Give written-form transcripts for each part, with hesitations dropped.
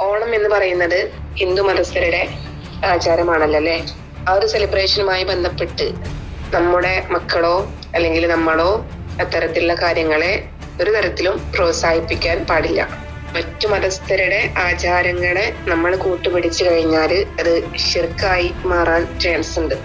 ഓണം എന്ന് പറയുന്നത് ഹിന്ദു മതസ്ഥരുടെ ആചാരമാണല്ലോ അല്ലെ. ആ ഒരു സെലിബ്രേഷനുമായി ബന്ധപ്പെട്ട് നമ്മുടെ മക്കളോ അല്ലെങ്കിൽ നമ്മളോ അത്തരത്തിലുള്ള കാര്യങ്ങളെ ഒരു തരത്തിലും പ്രോത്സാഹിപ്പിക്കാൻ പാടില്ല. മറ്റു മതസ്ഥരുടെ ആചാരങ്ങളെ നമ്മൾ കൂട്ടുപിടിച്ചു കഴിഞ്ഞാൽ അത് ശിർക്കായി മാറാൻ ചാൻസ് ഉണ്ട്.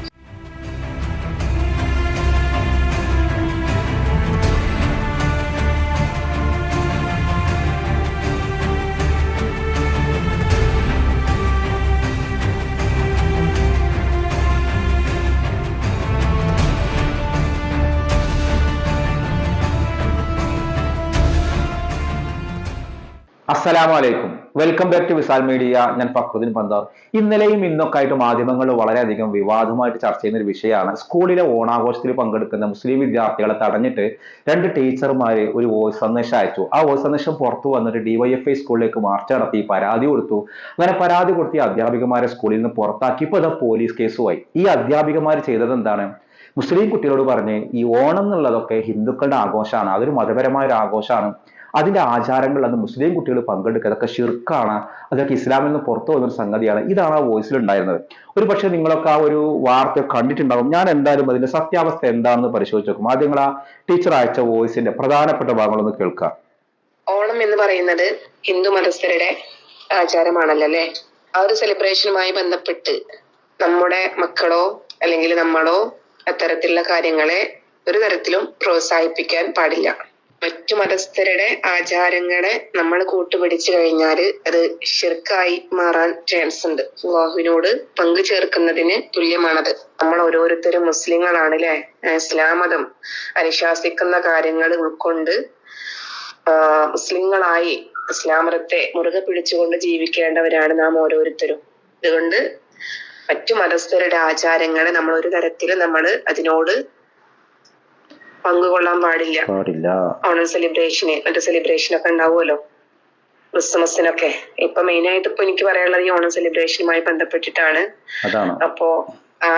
അസ്സലാമലൈക്കും, welcome back to Visal media. ഞാൻ ഫക്രുദ്ദീൻ പന്താർ. ഇന്നലെയും ഇന്നൊക്കെ ആയിട്ട് മാധ്യമങ്ങൾ വളരെയധികം വിവാദമായിട്ട് ചർച്ച ചെയ്യുന്ന ഒരു വിഷയമാണ് സ്കൂളിലെ ഓണാഘോഷത്തിൽ പങ്കെടുക്കുന്ന മുസ്ലിം വിദ്യാർത്ഥികളെ തടഞ്ഞിട്ട് രണ്ട് ടീച്ചർമാര് ഒരു വോയിസ് സന്ദേശം അയച്ചു. ആ വോയിസ് സന്ദേശം പുറത്തു വന്നിട്ട് ഡിവൈഎഫ്ഐ സ്കൂളിലേക്ക് മാർച്ച് നടത്തി പരാതി കൊടുത്തു. അങ്ങനെ പരാതി കൊടുത്തി അധ്യാപികമാരെ സ്കൂളിൽ നിന്ന് പുറത്താക്കി. ഇപ്പൊ ഇതാ പോലീസ് കേസുമായി. ഈ അധ്യാപികമാർ ചെയ്തത് എന്താണ്? മുസ്ലിം കുട്ടികളോട് പറഞ്ഞ് ഈ ഓണം എന്നുള്ളതൊക്കെ ഹിന്ദുക്കളുടെ ആഘോഷമാണ്, അതൊരു മതപരമായ ഒരു ആഘോഷമാണ്, അതിന്റെ ആചാരങ്ങൾ അത് മുസ്ലിം കുട്ടികൾ പങ്കെടുക്കുക, അതൊക്കെ ഷിർക്കാണ്, അതൊക്കെ ഇസ്ലാമിൽ നിന്ന് പുറത്തു വന്നൊരു സംഗതിയാണ്. ഇതാണ് ആ വോയിസിൽ ഉണ്ടായിരുന്നത്. ഒരു പക്ഷെ നിങ്ങളൊക്കെ ആ ഒരു വാർത്ത കണ്ടിട്ടുണ്ടാകും. ഞാൻ എന്തായാലും അതിന്റെ സത്യാവസ്ഥ എന്താണെന്ന് പരിശോധിച്ച് നോക്കും. ആദ്യം നിങ്ങൾ ആ ടീച്ചർ അയച്ച വോയിസിന്റെ പ്രധാനപ്പെട്ട ഭാഗങ്ങളൊന്ന് കേൾക്കാം. ഓണം എന്ന് പറയുന്നത് ഹിന്ദു മതസ്ഥരുടെ ആചാരമാണല്ലോ അല്ലെ. ആ ഒരു സെലിബ്രേഷനുമായി ബന്ധപ്പെട്ട് നമ്മുടെ മക്കളോ അല്ലെങ്കിൽ നമ്മളോ അത്തരത്തിലുള്ള കാര്യങ്ങളെ ഒരു തരത്തിലും പ്രോത്സാഹിപ്പിക്കാൻ പാടില്ല. മറ്റു മതസ്ഥരുടെ ആചാരങ്ങളെ നമ്മൾ കൂട്ടുപിടിച്ചു കഴിഞ്ഞാല് അത് ശിർക്കായി മാറാൻ ചാൻസ് ഉണ്ട്. അല്ലാഹുവിനോട് പങ്കു ചേർക്കുന്നതിന് തുല്യമാണത്. നമ്മൾ ഓരോരുത്തരും മുസ്ലിങ്ങളാണ് അല്ലെ. ഇസ്ലാം മതം അനുശാസിക്കുന്ന കാര്യങ്ങൾ ഉൾക്കൊണ്ട് മുസ്ലിങ്ങളായി ഇസ്ലാം മതത്തെ മുറുകെ പിടിച്ചുകൊണ്ട് ജീവിക്കേണ്ടവരാണ് നാം ഓരോരുത്തരും. അതുകൊണ്ട് മറ്റു മതസ്ഥരുടെ ആചാരങ്ങളെ നമ്മൾ ഒരു തരത്തിലും നമ്മൾ അതിനോട് പങ്കുകൊള്ളാൻ പാടില്ല. ഓണം സെലിബ്രേഷന് മറ്റു സെലിബ്രേഷനൊക്കെ ഉണ്ടാവുമല്ലോ, ക്രിസ്മസിനൊക്കെ. ഇപ്പൊ മെയിൻ ആയിട്ട് ഇപ്പൊ എനിക്ക് പറയാനുള്ളത് ഈ ഓണം സെലിബ്രേഷനുമായി ബന്ധപ്പെട്ടിട്ടാണ്. അപ്പോ ആ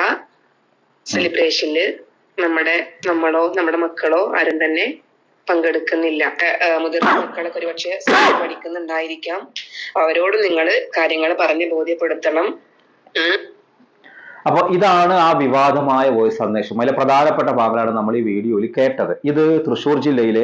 സെലിബ്രേഷനില് നമ്മളോ നമ്മുടെ മക്കളോ ആരും തന്നെ പങ്കെടുക്കുന്നില്ല. മുതിർന്ന മക്കളൊക്കെ ഒരുപക്ഷെ പഠിക്കുന്നുണ്ടായിരിക്കാം. അവരോട് നിങ്ങൾ കാര്യങ്ങൾ പറഞ്ഞ് ബോധ്യപ്പെടുത്തണം. അപ്പൊ ഇതാണ് ആ വിവാദമായ വോയിസ് സന്ദേശം. അതിലെ പ്രധാനപ്പെട്ട ഭാഗങ്ങളാണ് നമ്മൾ ഈ വീഡിയോയിൽ കേട്ടത്. ഇത് തൃശ്ശൂർ ജില്ലയിലെ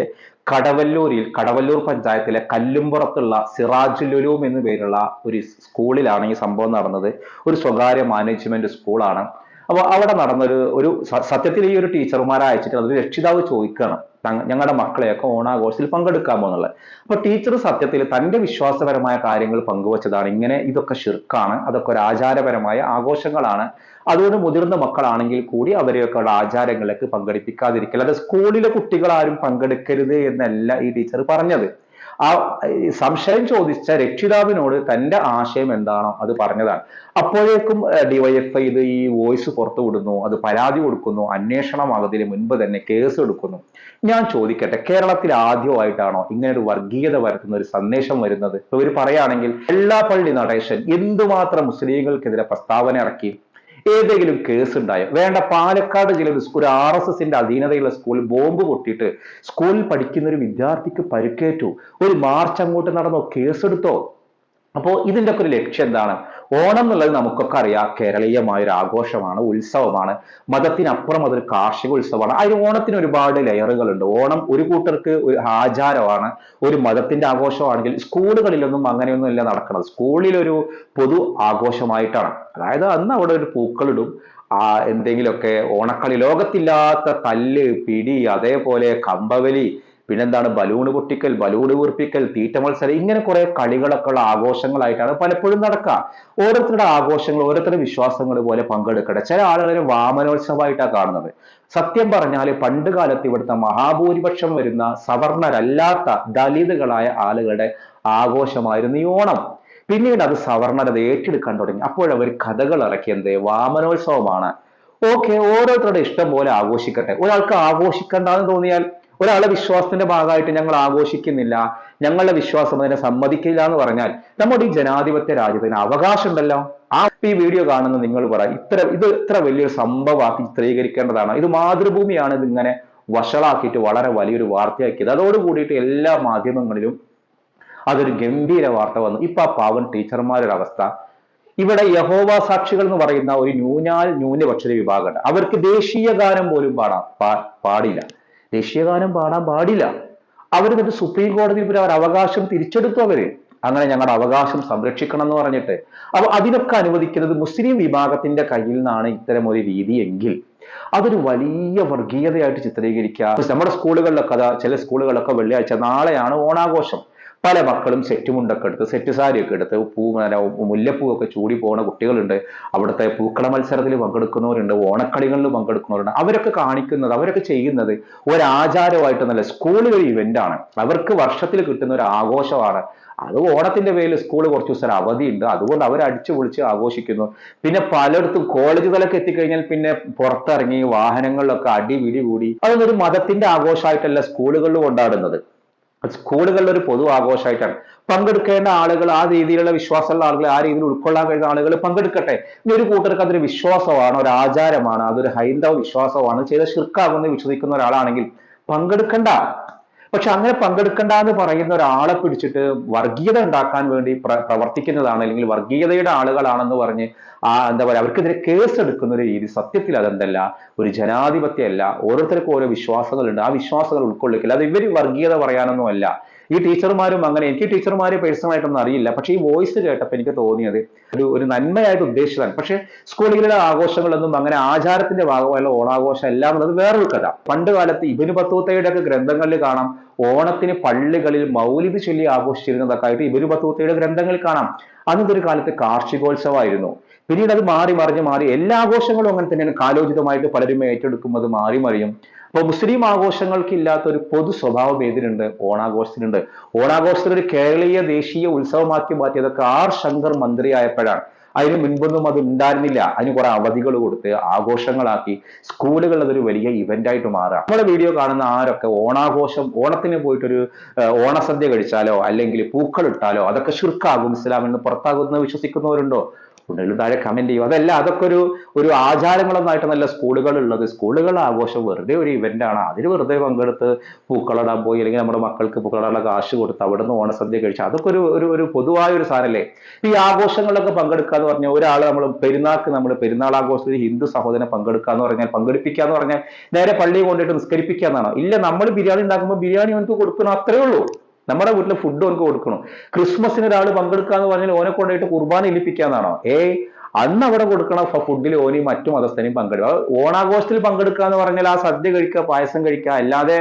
കടവല്ലൂർ പഞ്ചായത്തിലെ കല്ലുംപുറത്തുള്ള സിറാജുൽ ഉലൂം എന്നു പേരുള്ള ഒരു സ്കൂളിലാണ് ഈ സംഭവം നടന്നത്. ഒരു സ്വകാര്യ മാനേജ്മെന്റ് സ്കൂളാണ്. അപ്പൊ അവിടെ നടന്നൊരു സത്യത്തിൽ ഈ ഒരു ടീച്ചർമാരെ അയച്ചിട്ട് അതിൽ രക്ഷിതാവ് ചോദിക്കണം ഞങ്ങളുടെ മക്കളെയൊക്കെ ഓണാഘോഷത്തിൽ പങ്കെടുക്കാമോ എന്നുള്ളത്. അപ്പൊ ടീച്ചർ സത്യത്തിൽ തന്റെ വിശ്വാസപരമായ കാര്യങ്ങൾ പങ്കുവച്ചതാണ്. ഇങ്ങനെ ഇതൊക്കെ ഷിർക്കാണ്, അതൊക്കെ ഒരു ആചാരപരമായ ആഘോഷങ്ങളാണ്, അതുകൊണ്ട് മുതിർന്ന മക്കളാണെങ്കിൽ കൂടി അവരെയൊക്കെ ആചാരങ്ങളിലേക്ക് പങ്കെടുപ്പിക്കാതിരിക്കൽ, അത് സ്കൂളിലെ കുട്ടികൾ ആരും പങ്കെടുക്കരുത് എന്നല്ല ഈ ടീച്ചർ പറഞ്ഞത്. ആ സംശയം ചോദിച്ച രക്ഷിതാവിനോട് തന്റെ ആശയം എന്താണോ അത് പറഞ്ഞതാണ്. അപ്പോഴേക്കും ഡിവൈഎഫ്ഐ ഇത് ഈ വോയിസ് പുറത്തു വിടുന്നു, അത് പരാതി കൊടുക്കുന്നു, അന്വേഷണമാകുന്നതിന് മുൻപ് തന്നെ കേസ് എടുക്കുന്നു. ഞാൻ ചോദിക്കട്ടെ, കേരളത്തിൽ ആദ്യമായിട്ടാണോ ഇങ്ങനെ ഒരു വർഗീയത വരുത്തുന്ന ഒരു സന്ദേശം വരുന്നത്? ഇവർ പറയുകയാണെങ്കിൽ വെള്ളാപ്പള്ളി നടേശൻ എന്തുമാത്രം മുസ്ലിങ്ങൾക്കെതിരെ പ്രസ്താവന ഇറക്കി, ഏതെങ്കിലും കേസ് ഉണ്ടായോ? വേണ്ട, പാലക്കാട് ജില്ലയിൽ ഒരു RSSന്റെ അധീനതയുള്ള സ്കൂളിൽ ബോംബ് പൊട്ടിയിട്ട് സ്കൂളിൽ പഠിക്കുന്ന ഒരു വിദ്യാർത്ഥിക്ക് പരിക്കേറ്റു, ഒരു മാർച്ച് അങ്ങോട്ട് നടന്നോ? കേസെടുത്തോ? അപ്പോ ഇതിന്റെ ഒക്കെ ഒരു ലക്ഷ്യം എന്താണ്? ഓണം എന്നുള്ളത് നമുക്കൊക്കെ അറിയാം, കേരളീയമായ ഒരു ആഘോഷമാണ്, ഉത്സവമാണ്, മതത്തിനപ്പുറം അതൊരു കാർഷിക ഉത്സവമാണ്. അതിന് ഓണത്തിന് ഒരുപാട് ലെയറുകളുണ്ട്. ഓണം ഒരു കൂട്ടർക്ക് ഒരു ആചാരമാണ്, ഒരു മതത്തിന്റെ ആഘോഷമാണെങ്കിൽ സ്കൂളുകളിലൊന്നും അങ്ങനെയൊന്നും ഇല്ല നടക്കുന്നത്. സ്കൂളിലൊരു പൊതു ആഘോഷമായിട്ടാണ്. അതായത് അന്ന് അവിടെ ഒരു പൂക്കളിടും, എന്തെങ്കിലുമൊക്കെ ഓണക്കളി, ലോകത്തില്ലാത്ത തല്ല് പിടി, അതേപോലെ കമ്പവലി, പിന്നെന്താണ് ബലൂണ് പൊട്ടിക്കൽ, ബലൂണ് വീർപ്പിക്കൽ, തീറ്റ മത്സരം, ഇങ്ങനെ കുറെ കളികളൊക്കെ ഉള്ള ആഘോഷങ്ങളായിട്ടാണ് പലപ്പോഴും നടക്കുക. ഓരോരുത്തരുടെ ആഘോഷങ്ങൾ, ഓരോരുത്തരുടെ വിശ്വാസങ്ങൾ പോലെ പങ്കെടുക്കട്ടെ. ചില ആളുകളെ വാമനോത്സവമായിട്ടാണ് കാണുന്നത്. സത്യം പറഞ്ഞാൽ പണ്ട് കാലത്ത് ഇവിടുത്തെ മഹാഭൂരിപക്ഷം വരുന്ന സവർണരല്ലാത്ത ദലിതുകളായ ആളുകളുടെ ആഘോഷമായിരുന്നു ഈ ഓണം. പിന്നീട് അത് സവർണരത് ഏറ്റെടുക്കാൻ തുടങ്ങി. അപ്പോഴവർ കഥകൾ ഇറക്കിയത് വാമനോത്സവമാണ്. ഓക്കെ, ഓരോരുത്തരുടെ ഇഷ്ടം പോലെ ആഘോഷിക്കട്ടെ. ഒരാൾക്ക് ആഘോഷിക്കണ്ടെന്ന് തോന്നിയാൽ, ഒരാളെ വിശ്വാസത്തിന്റെ ഭാഗമായിട്ട് ഞങ്ങൾ ആഘോഷിക്കുന്നില്ല, ഞങ്ങളുടെ വിശ്വാസം അതിനെ സമ്മതിക്കില്ല എന്ന് പറഞ്ഞാൽ നമ്മുടെ ഈ ജനാധിപത്യ രാജ്യത്തിന് അവകാശം ഉണ്ടല്ലോ. ഈ വീഡിയോ കാണുന്ന നിങ്ങൾ പറ, ഇത് ഇത്ര വലിയൊരു സംഭവമാക്കി ചിത്രീകരിക്കേണ്ടതാണ്? ഇത് മാതൃഭൂമിയാണ് ഇതിങ്ങനെ വഷളാക്കിയിട്ട് വളരെ വലിയൊരു വാർത്തയാക്കിയത്. അതോടുകൂടിയിട്ട് എല്ലാ മാധ്യമങ്ങളിലും അതൊരു ഗംഭീര വാർത്ത വന്നു. ഇപ്പൊ ആ പാവൻ ടീച്ചർമാരുടെ അവസ്ഥ. ഇവിടെ യഹോവ സാക്ഷികൾ എന്ന് പറയുന്ന ഒരു ന്യൂനപക്ഷ വിഭാഗമുണ്ട്. അവർക്ക് ദേശീയ ഗാനം പോലും പാടില്ല. ദേശീയ ഗാനം പാടാൻ പാടില്ല. എന്നിട്ട് സുപ്രീം കോടതിയിൽ പോയി അവർ അവകാശം തിരിച്ചെടുത്തു. അങ്ങനെ ഞങ്ങളുടെ അവകാശം സംരക്ഷിക്കണം എന്ന് പറഞ്ഞിട്ട്. അപ്പൊ അതിനൊക്കെ അനുവദിക്കുന്നത് മുസ്ലിം വിഭാഗത്തിന്റെ കയ്യിൽ നിന്നാണ് ഇത്തരം ഒരു രീതി എങ്കിൽ അതൊരു വലിയ വർഗീയതയായിട്ട് ചിത്രീകരിക്കുക. നമ്മുടെ സ്കൂളുകളിലൊക്കെ ചില സ്കൂളുകളിലൊക്കെ വെള്ളിയാഴ്ച നാളെയാണ് ഓണാഘോഷം. പല മക്കളും സെറ്റ് മുണ്ടൊക്കെ എടുത്ത് സെറ്റ് സാരിയൊക്കെ എടുത്ത് മുല്ലപ്പൂവൊക്കെ ചൂടി പോകുന്ന കുട്ടികളുണ്ട്. അവിടുത്തെ പൂക്കള മത്സരത്തിൽ പങ്കെടുക്കുന്നവരുണ്ട്, ഓണക്കളികളിൽ പങ്കെടുക്കുന്നവരുണ്ട്. അവരൊക്കെ കാണിക്കുന്നത്, അവരൊക്കെ ചെയ്യുന്നത് ഒരാചാരമായിട്ടൊന്നല്ല, സ്കൂളുകൾ ഇവന്റാണ്. അവർക്ക് വർഷത്തിൽ കിട്ടുന്ന ഒരു ആഘോഷമാണ്. അത് ഓണത്തിന്റെ പേരിൽ സ്കൂൾ കുറച്ച് ദിവസം അവധിയുണ്ട്, അതുകൊണ്ട് അവർ അടിച്ചു പൊളിച്ച് ആഘോഷിക്കുന്നു. പിന്നെ പലയിടത്തും കോളേജ് തലക്ക് എത്തിക്കഴിഞ്ഞാൽ പിന്നെ പുറത്തിറങ്ങി വാഹനങ്ങളിലൊക്കെ അടിപിടി കൂടി. അതൊന്നൊരു മതത്തിന്റെ ആഘോഷമായിട്ടല്ല സ്കൂളുകളിൽ കൊണ്ടാടുന്നത്. സ്കൂളുകളിൽ ഒരു പൊതു ആഘോഷമായിട്ടാണ്. പങ്കെടുക്കേണ്ട ആളുകൾ, ആ രീതിയിലുള്ള വിശ്വാസമുള്ള ആളുകൾ, ആ രീതിയിൽ ഉൾക്കൊള്ളാൻ കഴിയുന്ന ആളുകൾ പങ്കെടുക്കട്ടെ. ഇനി ഒരു കൂട്ടർക്ക് അതൊരു വിശ്വാസമാണ്, ഒരു ആചാരമാണ്, അതൊരു ഹൈന്ദവ വിശ്വാസമാണ്, ചെയ്ത ശിർക്കാകുമെന്ന് വിശ്വസിക്കുന്ന ഒരാളാണെങ്കിൽ പങ്കെടുക്കണ്ട. പക്ഷെ അങ്ങനെ പങ്കെടുക്കണ്ട എന്ന് പറയുന്ന ഒരാളെ പിടിച്ചിട്ട് വർഗീയത ഉണ്ടാക്കാൻ വേണ്ടി പ്രവർത്തിക്കുന്നതാണ്, അല്ലെങ്കിൽ വർഗീയതയുടെ ആളുകളാണെന്ന് പറഞ്ഞ് എന്താ പറയുക, അവർക്കെതിരെ കേസ് എടുക്കുന്ന ഒരു രീതി സത്യത്തിൽ അതെന്തല്ല, ഒരു ജനാധിപത്യമല്ല. ഓരോരുത്തർക്കും ഓരോ വിശ്വാസങ്ങളുണ്ട്, ആ വിശ്വാസങ്ങൾ ഉൾക്കൊള്ളിക്കില്ല. അത് ഇവര് വർഗീയത പറയാനൊന്നും അല്ല. ഈ ടീച്ചർമാരും അങ്ങനെ, എനിക്ക് ടീച്ചർമാരെ പേഴ്സണലായിട്ടൊന്നും അറിയില്ല, പക്ഷെ ഈ വോയിസ് കേട്ടപ്പോൾ എനിക്ക് തോന്നിയത് ഒരു നന്മയായിട്ട് ഉദ്ദേശിച്ചതാണ്. പക്ഷെ സ്കൂളുകളിലെ ആഘോഷങ്ങളൊന്നും അങ്ങനെ ആചാരത്തിന്റെ ഭാഗമായുള്ള ഓണാഘോഷം അല്ല എന്നുള്ളത് വേറൊരു കഥ. പണ്ട് കാലത്ത് ഇബ്നു ബത്തൂത്തയുടെ ഒക്കെ ഗ്രന്ഥങ്ങളിൽ കാണാം, ഓണത്തിന് പള്ളികളിൽ മൗലിദ് ചൊല്ലി ആഘോഷിച്ചിരുന്നതൊക്കെ ആയിട്ട് ഇബ്നു ബത്തൂത്തയുടെ ഗ്രന്ഥങ്ങളിൽ കാണാം. അന്നത്തെ ഒരു കാലത്ത് കാർഷികോത്സവമായിരുന്നു. പിന്നീട് അത് മാറി എല്ലാ ആഘോഷങ്ങളും അങ്ങനെ തന്നെയാണ്. കാലോചിതമായിട്ട് പലരും ഏറ്റെടുക്കും, അത് മറിയും. അപ്പൊ മുസ്ലിം ആഘോഷങ്ങൾക്ക് ഇല്ലാത്ത ഒരു പൊതു സ്വഭാവം ഏതിനുണ്ട്? ഓണാഘോഷത്തിനുണ്ട്. ഓണാഘോഷത്തിന് ഒരു കേരളീയ ദേശീയ ഉത്സവമാക്കി മാറ്റിയതൊക്കെ ശങ്കർ മന്ത്രിയായപ്പോഴാണ്. അതിന് മുൻപൊന്നും അത് ഉണ്ടായിരുന്നില്ല. അതിന് കുറെ അവധികൾ കൊടുത്ത് ആഘോഷങ്ങളാക്കി സ്കൂളുകൾ അതൊരു വലിയ ഇവന്റ് ആയിട്ട് മാറുക. നമ്മുടെ വീഡിയോ കാണുന്ന ആരൊക്കെ ഓണാഘോഷം, ഓണത്തിന് പോയിട്ടൊരു ഓണസദ്യ കഴിച്ചാലോ അല്ലെങ്കിൽ പൂക്കൾ ഇട്ടാലോ അതൊക്കെ ശിർക്കാകും, ഇസ്ലാമെന്ന് പുറത്താകുമെന്ന് വിശ്വസിക്കുന്നവരുണ്ടോ? ഉണ്ടെങ്കിൽ താഴെ കമന്റ് ചെയ്യും. അതല്ല, അതൊക്കെ ഒരു ആചാരങ്ങളൊന്നായിട്ടൊന്നല്ല സ്കൂളുകളുള്ളത്. സ്കൂളുകളുടെ ആഘോഷം വെറുതെ ഒരു ഇവന്റ് ആണ്. അതിൽ വെറുതെ പങ്കെടുത്ത് പൂക്കളടാൻ പോയി, അല്ലെങ്കിൽ നമ്മുടെ മക്കൾക്ക് പൂക്കളടാനുള്ള കാശ് കൊടുത്ത് അവിടെ നിന്ന് ഓണസദ്യ കഴിച്ചാൽ അതൊക്കെ ഒരു പൊതുവായ ഒരു സാധനല്ലേ. ഈ ആഘോഷങ്ങളിലൊക്കെ പങ്കെടുക്കുക എന്ന് പറഞ്ഞാൽ, ഒരാൾ നമ്മൾ പെരുന്നാൾ ആഘോഷത്തിൽ ഹിന്ദു സഹോദരനെ പങ്കെടുപ്പിക്കുക എന്ന് പറഞ്ഞാൽ നേരെ പള്ളിയിൽ കൊണ്ടിട്ട് നിസ്കരിപ്പിക്കുക എന്നാണോ? ഇല്ല, നമ്മൾ ബിരിയാണി ഉണ്ടാക്കുമ്പോൾ ബിരിയാണി അവർക്ക് കൊടുക്കണം, അത്രേ ഉള്ളൂ. നമ്മുടെ വീട്ടിലെ ഫുഡ് അവർക്ക് കൊടുക്കണം. ക്രിസ്മസിന് ഒരാൾ പങ്കെടുക്കുക എന്ന് പറഞ്ഞാൽ ഓനെ കൊണ്ടുപോയിട്ട് കുർബാന ഇല്ലിപ്പിക്കാന്നാണോ? അന്ന് അവിടെ കൊടുക്കണ ഫുഡിൽ ഓനി മറ്റു മതസ്ഥനെയും പങ്കെടുക്കുക. ഓണാഘോഷത്തിൽ പങ്കെടുക്കുക എന്ന് പറഞ്ഞാൽ ആ സദ്യ കഴിക്കുക, പായസം കഴിക്കുക, അല്ലാതെ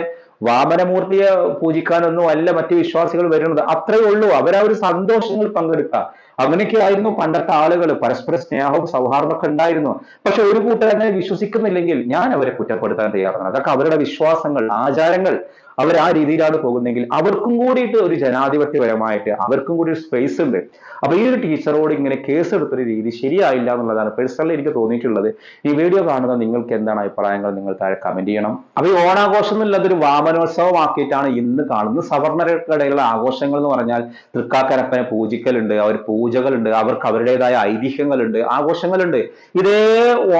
വാമനമൂർത്തിയെ പൂജിക്കാനൊന്നും അല്ല മറ്റു വിശ്വാസികൾ വരുന്നത്. അത്രയേ ഉള്ളൂ. അവരാ ഒരു സന്തോഷങ്ങൾ പങ്കെടുക്കുക. അങ്ങനെയൊക്കെ ആയിരുന്നു പണ്ടത്തെ ആളുകൾ. പരസ്പര സ്നേഹവും സൗഹാർദ്ദം ഒക്കെ ഉണ്ടായിരുന്നു. പക്ഷെ ഒരു കൂട്ടർ അങ്ങനെ വിശ്വസിക്കുന്നില്ലെങ്കിൽ ഞാൻ അവരെ കുറ്റപ്പെടുത്താൻ തയ്യാറാണ്. അതൊക്കെ അവരുടെ വിശ്വാസങ്ങൾ, ആചാരങ്ങൾ. അവർ ആ രീതിയിലാണ് പോകുന്നെങ്കിൽ അവർക്കും കൂടിയിട്ട് ഒരു ജനാധിപത്യപരമായിട്ട് അവർക്കും കൂടി ഒരു സ്പേസ് ഉണ്ട്. അപ്പൊ ഈ ഒരു ടീച്ചറോട് ഇങ്ങനെ കേസ് എടുത്തൊരു രീതി ശരിയായില്ല എന്നുള്ളതാണ് പേഴ്സണലി എനിക്ക് തോന്നിയിട്ടുള്ളത്. ഈ വീഡിയോ കാണുന്ന നിങ്ങൾക്ക് എന്താണ് അഭിപ്രായങ്ങൾ? നിങ്ങൾ താഴെ കമന്റ് ചെയ്യണം. അപ്പൊ ഈ ഓണാഘോഷം എന്നുള്ളത് ഒരു വാമനോത്സവമാക്കിയിട്ടാണ് ഇന്ന് കാണുന്നത്. സവർണർക്കിടയിലുള്ള ആഘോഷങ്ങൾ എന്ന് പറഞ്ഞാൽ തൃക്കാക്കരപ്പനെ പൂജിക്കലുണ്ട്, അവർ പൂജകളുണ്ട്, അവർക്ക് അവരുടേതായ ഐതിഹ്യങ്ങളുണ്ട്, ആഘോഷങ്ങളുണ്ട്. ഇതേ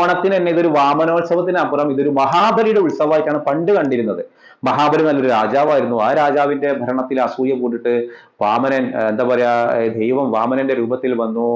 ഓണത്തിന് തന്നെ ഇതൊരു വാമനോത്സവത്തിനപ്പുറം ഇതൊരു മഹാബലിയുടെ ഉത്സവമായിട്ടാണ് പണ്ട് കണ്ടിരുന്നത്. മഹാബലി നല്ലൊരു രാജാവായിരുന്നു. ആ രാജാവിന്റെ ഭരണത്തിൽ അസൂയ കൂടിട്ട് വാമനൻ, എന്താ പറയാ, ദൈവം വാമനന്റെ രൂപത്തിൽ വന്നു,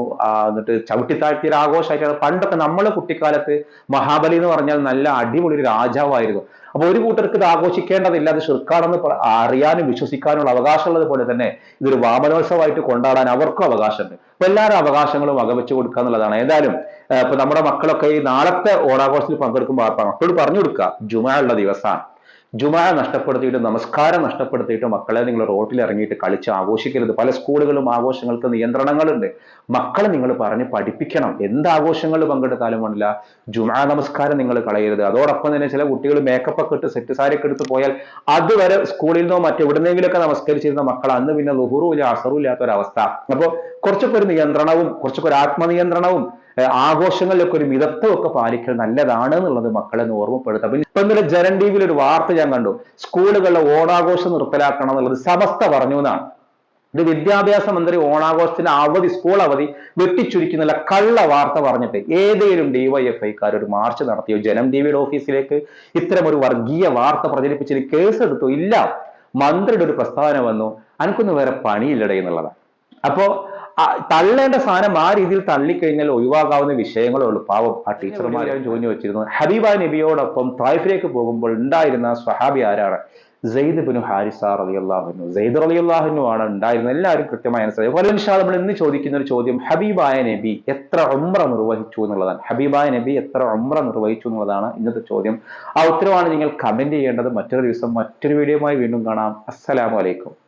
എന്നിട്ട് ചവിട്ടിത്താഴ്ത്തിയ ആഘോഷമായിട്ടാണ് പണ്ടൊക്കെ നമ്മളെ കുട്ടിക്കാലത്ത് മഹാബലി എന്ന് പറഞ്ഞാൽ നല്ല അടിപൊളി ഒരു രാജാവായിരുന്നു. അപ്പൊ ഒരു കൂട്ടർക്ക് ഇത് ആഘോഷിക്കേണ്ടതില്ല, അത് ശിർക്കാണെന്ന് അറിയാനും വിശ്വസിക്കാനുള്ള അവകാശമുള്ളത് പോലെ തന്നെ ഇതൊരു വാമനോത്സവമായിട്ട് കൊണ്ടാടാൻ അവർക്കും അവകാശമുണ്ട്. അപ്പൊ എല്ലാവരും അവകാശങ്ങളും വകവെച്ചു കൊടുക്കുക എന്നുള്ളതാണ്. ഏതായാലും ഇപ്പൊ നമ്മുടെ മക്കളൊക്കെ ഈ നാളത്തെ ഓണാഘോഷത്തിൽ പങ്കെടുക്കുമ്പോൾ മക്കളോട് പറഞ്ഞു കൊടുക്കുക, ജുമാ ഉള്ള ദിവസമാണ്. ജുമാ നഷ്ടപ്പെടുത്തിയിട്ട്, നമസ്കാരം നഷ്ടപ്പെടുത്തിയിട്ട് മക്കളെ നിങ്ങൾ റോട്ടിൽ ഇറങ്ങിയിട്ട് കളിച്ച് ആഘോഷിക്കരുത്. പല സ്കൂളുകളും ആഘോഷങ്ങൾക്ക് നിയന്ത്രണങ്ങളുണ്ട്. മക്കളെ നിങ്ങൾ പറഞ്ഞ് പഠിപ്പിക്കണം. എന്ത് ആഘോഷങ്ങളിൽ പങ്കെടുത്താലും വേണ്ടില്ല, ജുമാ നമസ്കാരം നിങ്ങൾ കളയരുത്. അതോടൊപ്പം തന്നെ ചില കുട്ടികൾ മേക്കപ്പ് ഒക്കെ ഇട്ട് സെറ്റ് സാരിയൊക്കെ എടുത്ത് പോയാൽ അതുവരെ സ്കൂളിൽ നിന്നോ മറ്റെവിടുന്നെങ്കിലൊക്കെ നമസ്കരിച്ചിരുന്ന മക്കൾ അന്ന് പിന്നെ ലുഹുറും ഇല്ല അസറും ഇല്ലാത്തൊരവസ്ഥ. അപ്പോൾ കുറച്ചൊക്കെ ഒരു നിയന്ത്രണവും കുറച്ചൊക്കെ ഒരു ആത്മനിയന്ത്രണവും ആഘോഷങ്ങളിലൊക്കെ ഒരു മിതത്വമൊക്കെ പാലിക്കൽ നല്ലതാണ് എന്നുള്ളത് മക്കളെ ഓർമ്മപ്പെടുത്താം. ഇപ്പൊ ഇന്നലെ ജനൻ ടിവിയിൽ ഒരു വാർത്ത ഞാൻ കണ്ടു, സ്കൂളുകളിലെ ഓണാഘോഷം നിർത്തലാക്കണം എന്നുള്ളത് സമസ്ത പറഞ്ഞു എന്നാണ്. ഇത് വിദ്യാഭ്യാസ മന്ത്രി ഓണാഘോഷത്തിന് അവധി, സ്കൂൾ അവധി വെട്ടിച്ചുരുക്കുന്നുള്ള കള്ള വാർത്ത പറഞ്ഞിട്ട് ഏതെങ്കിലും ഡിവൈഎഫ്ഐക്കാർ ഒരു മാർച്ച് നടത്തിയോ? ജനം ടിവിയുടെ ഓഫീസിലേക്ക് ഇത്തരം ഒരു വർഗീയ വാർത്ത പ്രചരിപ്പിച്ചതിന് കേസ് എടുത്തോ? ഇല്ല. മന്ത്രിയുടെ ഒരു പ്രസ്താവന വന്നു, അനക്കൊന്നും വേറെ പണിയില്ലടേ എന്നുള്ളതാണ്. അപ്പോ തള്ളേണ്ട സാധനം ആ രീതിയിൽ തള്ളിക്കഴിഞ്ഞാൽ ഒഴിവാകാവുന്ന വിഷയങ്ങളേ ഉള്ളൂ. പാവം ആ ടീച്ചർമാരും ജോലി വെച്ചിരുന്നു. ഹബീബ നബിയോടൊപ്പം തായിഫിലേക്ക് പോകുമ്പോൾ ഉണ്ടായിരുന്ന സ്വഹാബി ആരാണ്? സെയ്ദ് ബിനു ഹാരിസ റളിയല്ലാഹു അൻഹു. സെയ്ദ് റളിയല്ലാഹു അൻഹു ആണ് ഉണ്ടായിരുന്നത്. എല്ലാവരും കൃത്യമായി മനസ്സിലായി. നമ്മൾ ഇന്ന് ചോദിക്കുന്ന ഒരു ചോദ്യം, ഹബീബായ നബി എത്ര ഉംറ നിർവഹിച്ചു എന്നുള്ളതാണ്. ഹബീബായ നബി എത്ര ഉംറ നിർവഹിച്ചു എന്നുള്ളതാണ് ഇന്നത്തെ ചോദ്യം. ആ ഉത്തരവാണ് നിങ്ങൾ കമന്റ് ചെയ്യേണ്ടത്. മറ്റൊരു ദിവസം മറ്റൊരു വീഡിയോയുമായി വീണ്ടും കാണാം. അസ്സലാമു അലൈക്കും.